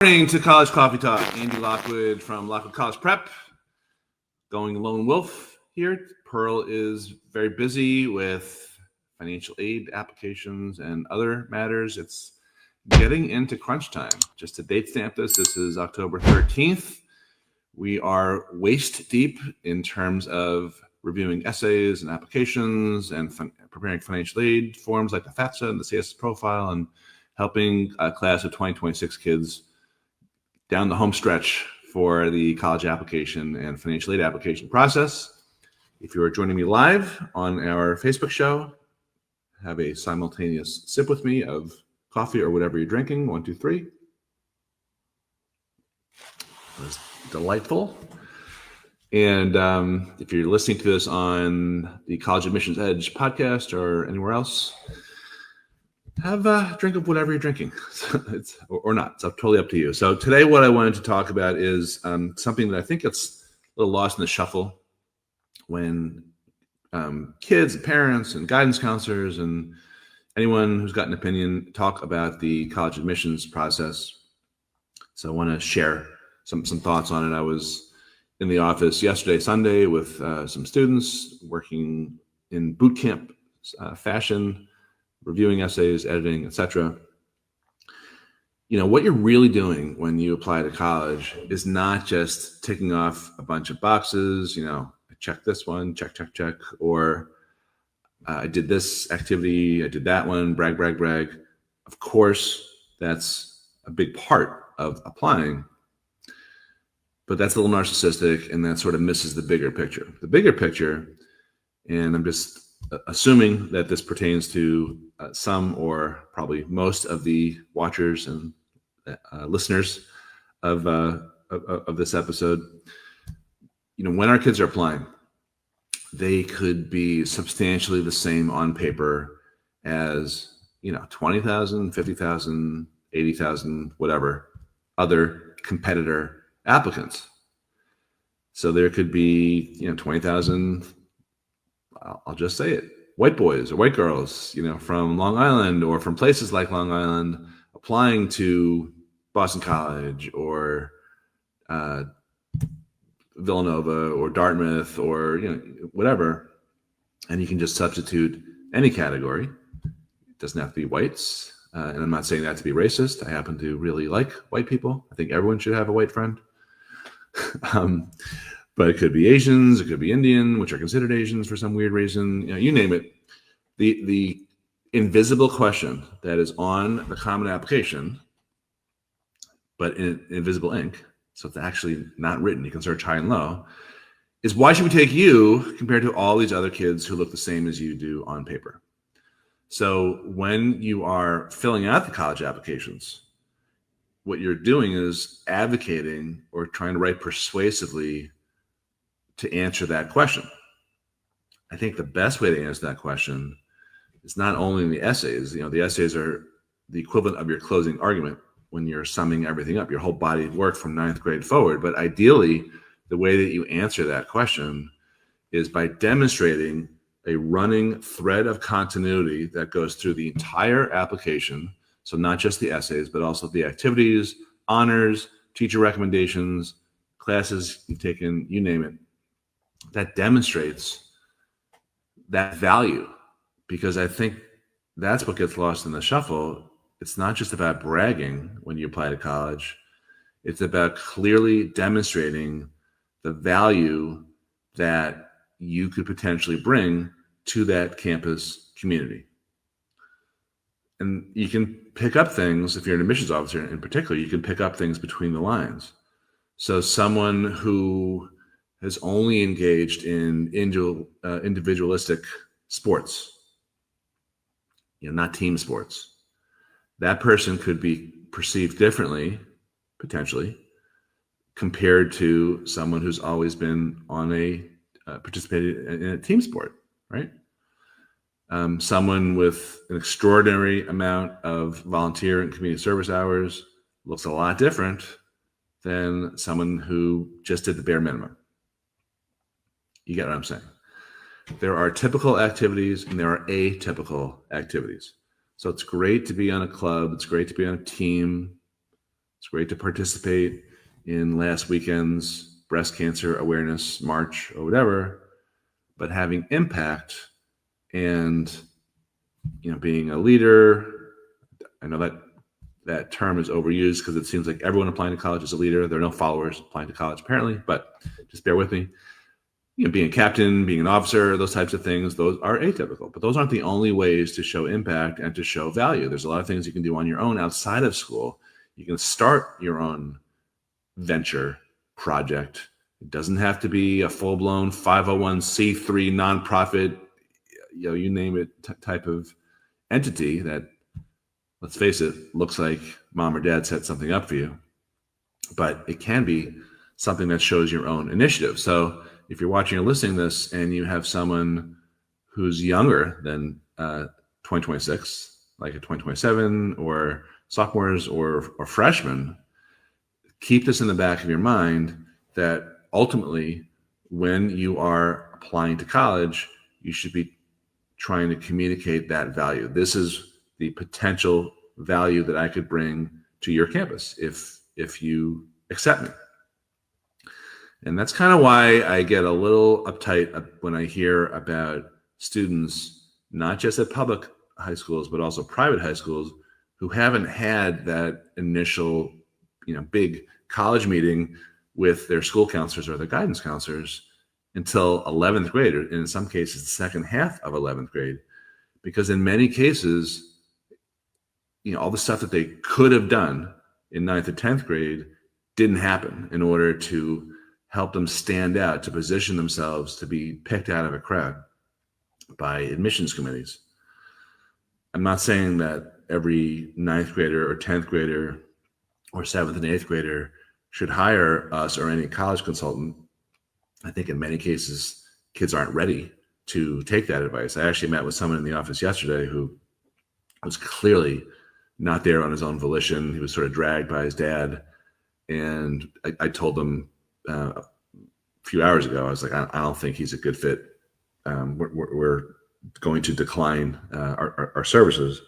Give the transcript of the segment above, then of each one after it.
Morning to College Coffee Talk. Andy Lockwood from Lockwood College Prep, going lone wolf here. Pearl is very busy with financial aid applications and other matters. It's getting into crunch time. Just to date stamp this is October 13th. We are waist deep in terms of reviewing essays and applications and preparing financial aid forms like the FAFSA and the CSS profile, and helping a class of 2026 kids down the home stretch for the college application and financial aid application process. If you are joining me live on our Facebook show, have a simultaneous sip with me of coffee or whatever you're drinking. 1, 2, 3. It was delightful. And if you're listening to this on the College Admissions Edge podcast or anywhere else, have a drink of whatever you're drinking, or not. It's totally up to you. So today what I wanted to talk about is something that I think gets a little lost in the shuffle when kids and parents and guidance counselors and anyone who's got an opinion talk about the college admissions process. So I want to share some thoughts on it. I was in the office yesterday, Sunday, with some students working in boot camp fashion, reviewing essays, editing, etc. You know, what you're really doing when you apply to college is not just ticking off a bunch of boxes, I checked this one, check, or I did this activity, I did that one, brag, brag, brag. Of course, that's a big part of applying, but that's a little narcissistic, and that sort of misses the bigger picture. The bigger picture, and I'm just assuming that this pertains to some or probably most of the watchers and listeners of this episode. When our kids are applying, they could be substantially the same on paper as 20,000, 50,000, 80,000, whatever other competitor applicants. So there could be 20,000. I'll just say it, white boys or white girls, from Long Island or from places like Long Island, applying to Boston College or Villanova or Dartmouth or whatever, and you can just substitute any category. It doesn't have to be whites, and I'm not saying that to be racist. I happen to really like white people. I think everyone should have a white friend. But it could be Asians, it could be Indian, which are considered Asians for some weird reason. You name it. The invisible question that is on the common application, but in invisible ink, so it's actually not written, you can search high and low, is why should we take you compared to all these other kids who look the same as you do on paper? So when you are filling out the college applications, what you're doing is advocating or trying to write persuasively to answer that question. I think the best way to answer that question is not only in the essays. The essays are the equivalent of your closing argument when you're summing everything up, your whole body of work from 9th grade forward. But ideally, the way that you answer that question is by demonstrating a running thread of continuity that goes through the entire application. So not just the essays, but also the activities, honors, teacher recommendations, classes you've taken, you name it. That demonstrates that value, because I think that's what gets lost in the shuffle. It's not just about bragging when you apply to college. It's about clearly demonstrating the value that you could potentially bring to that campus community. And you can pick up things, if you're an admissions officer in particular, you can pick up things between the lines. So someone who has only engaged in individualistic sports, not team sports, that person could be perceived differently, potentially, compared to someone who's always been on participated in a team sport, right? Someone with an extraordinary amount of volunteer and community service hours looks a lot different than someone who just did the bare minimum. You get what I'm saying? There are typical activities and there are atypical activities. So it's great to be on a club. It's great to be on a team. It's great to participate in last weekend's breast cancer awareness march or whatever, but having impact and being a leader, I know that term is overused because it seems like everyone applying to college is a leader. There are no followers applying to college apparently, but just bear with me. Being a captain, being an officer, those types of things, those are atypical, but those aren't the only ways to show impact and to show value. There's a lot of things you can do on your own outside of school. You can start your own venture project. It doesn't have to be a full-blown 501c3 nonprofit, you name it, type of entity that, let's face it, looks like mom or dad set something up for you. But it can be something that shows your own initiative. So if you're watching or listening to this and you have someone who's younger than 2026, like a 2027 or sophomores or freshmen, keep this in the back of your mind that ultimately when you are applying to college, you should be trying to communicate that value. This is the potential value that I could bring to your campus if you accept me. And that's kind of why I get a little uptight when I hear about students, not just at public high schools, but also private high schools, who haven't had that initial, big college meeting with their school counselors or their guidance counselors until 11th grade, or in some cases, the second half of 11th grade. Because in many cases, all the stuff that they could have done in 9th or 10th grade didn't happen in order to help them stand out, to position themselves to be picked out of a crowd by admissions committees. I'm not saying that every 9th grader or 10th grader or 7th and 8th grader should hire us or any college consultant. I think in many cases, kids aren't ready to take that advice. I actually met with someone in the office yesterday who was clearly not there on his own volition. He was sort of dragged by his dad. And I told them a few hours ago, I was like, I don't think he's a good fit. We're going to decline our services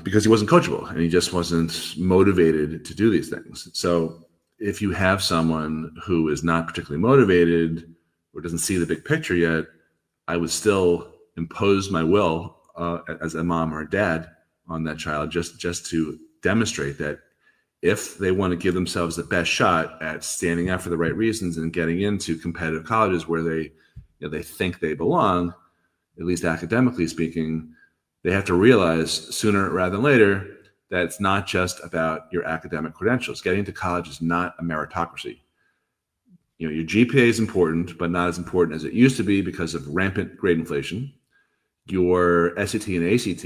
because he wasn't coachable and he just wasn't motivated to do these things. So if you have someone who is not particularly motivated or doesn't see the big picture yet, I would still impose my will as a mom or a dad on that child just to demonstrate that if they want to give themselves the best shot at standing out for the right reasons and getting into competitive colleges where they think they belong, at least academically speaking, they have to realize sooner rather than later that it's not just about your academic credentials. Getting to college is not a meritocracy. Your GPA is important, but not as important as it used to be because of rampant grade inflation. Your SAT and ACT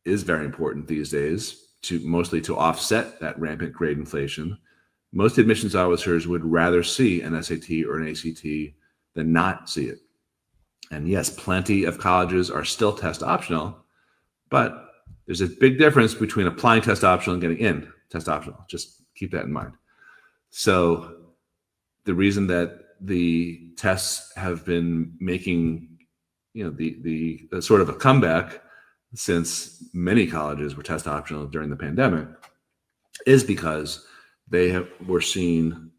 is very important these days, mostly to offset that rampant grade inflation. Most admissions officers would rather see an SAT or an ACT than not see it. And yes, plenty of colleges are still test optional, but there's a big difference between applying test optional and getting in test optional. Just keep that in mind. So the reason that the tests have been making, the sort of a comeback since many colleges were test optional during the pandemic is because they have been seen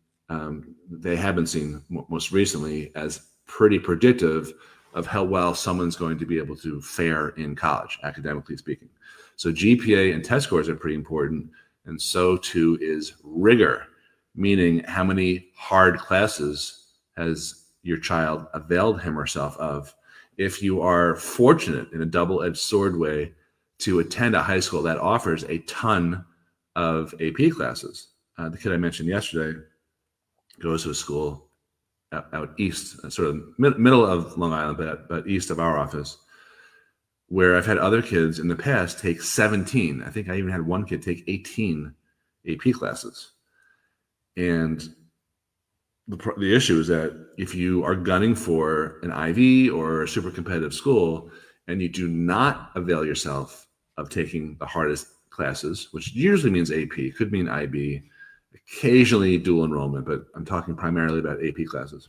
most recently as pretty predictive of how well someone's going to be able to fare in college, academically speaking. So GPA and test scores are pretty important, and so too is rigor, meaning how many hard classes has your child availed him or herself of. If you are fortunate in a double-edged sword way to attend a high school that offers a ton of AP classes. The kid I mentioned yesterday goes to a school out east, sort of middle of Long Island, but east of our office, where I've had other kids in the past take 17. I think I even had one kid take 18 AP classes. And the issue is that if you are gunning for an Ivy or a super competitive school and you do not avail yourself of taking the hardest classes, which usually means AP, could mean IB, occasionally dual enrollment, but I'm talking primarily about AP classes.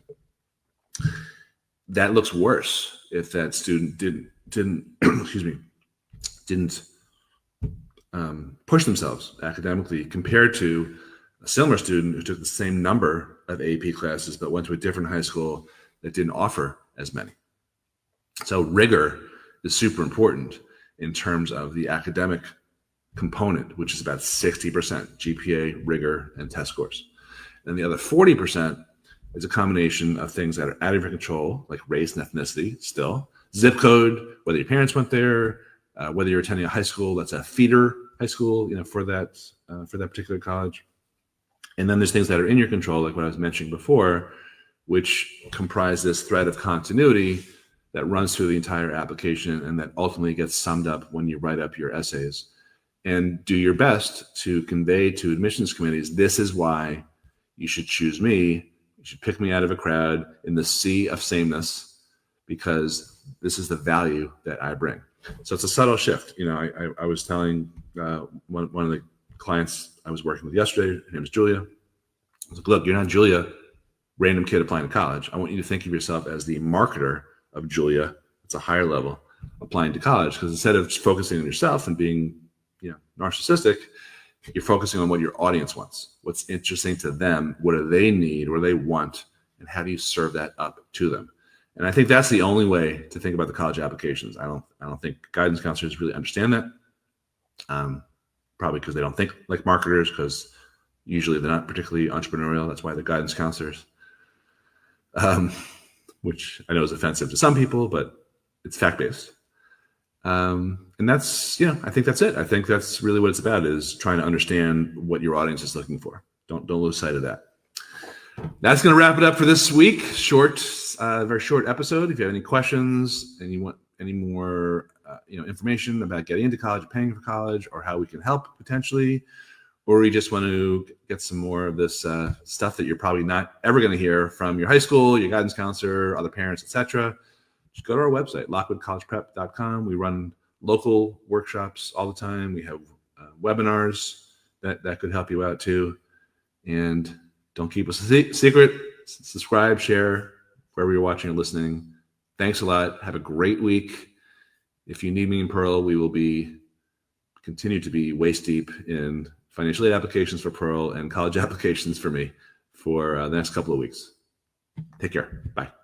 That looks worse if that student didn't push themselves academically compared to a similar student who took the same number of AP classes but went to a different high school that didn't offer as many. So rigor is super important in terms of the academic component, which is about 60% GPA, rigor, and test scores. And the other 40% is a combination of things that are out of your control, like race and ethnicity still, zip code, whether your parents went there, whether you're attending a high school that's a feeder high school, for that particular college. And then there's things that are in your control, like what I was mentioning before, which comprise this thread of continuity that runs through the entire application and that ultimately gets summed up when you write up your essays. And do your best to convey to admissions committees, this is why you should choose me. You should pick me out of a crowd in the sea of sameness, because this is the value that I bring. So it's a subtle shift. I was telling one of the clients I was working with yesterday, her name is Julia. I was like, look, you're not Julia, random kid applying to college. I want you to think of yourself as the marketer of Julia. It's a higher level applying to college, because instead of just focusing on yourself and being narcissistic, you're focusing on what your audience wants, what's interesting to them, what do they need, what do they want, and how do you serve that up to them. And I think that's the only way to think about the college applications. I don't think guidance counselors really understand that. Probably because they don't think like marketers, because usually they're not particularly entrepreneurial. That's why they're guidance counselors, which I know is offensive to some people, but it's fact-based. And that's, I think that's it. I think that's really what it's about, is trying to understand what your audience is looking for. Don't lose sight of that. That's going to wrap it up for this week. Very short episode. If you have any questions and you want any more, information about getting into college, paying for college, or how we can help potentially, or you just want to get some more of this stuff that you're probably not ever going to hear from your high school, your guidance counselor, other parents, etc., just go to our website, lockwoodcollegeprep.com. We run local workshops all the time. We have webinars that could help you out too. And don't keep us a secret. Subscribe, share, wherever you're watching or listening. Thanks a lot. Have a great week. If you need me in Pearl, we will continue to be waist deep in financial aid applications for Pearl and college applications for me for the next couple of weeks. Take care. Bye.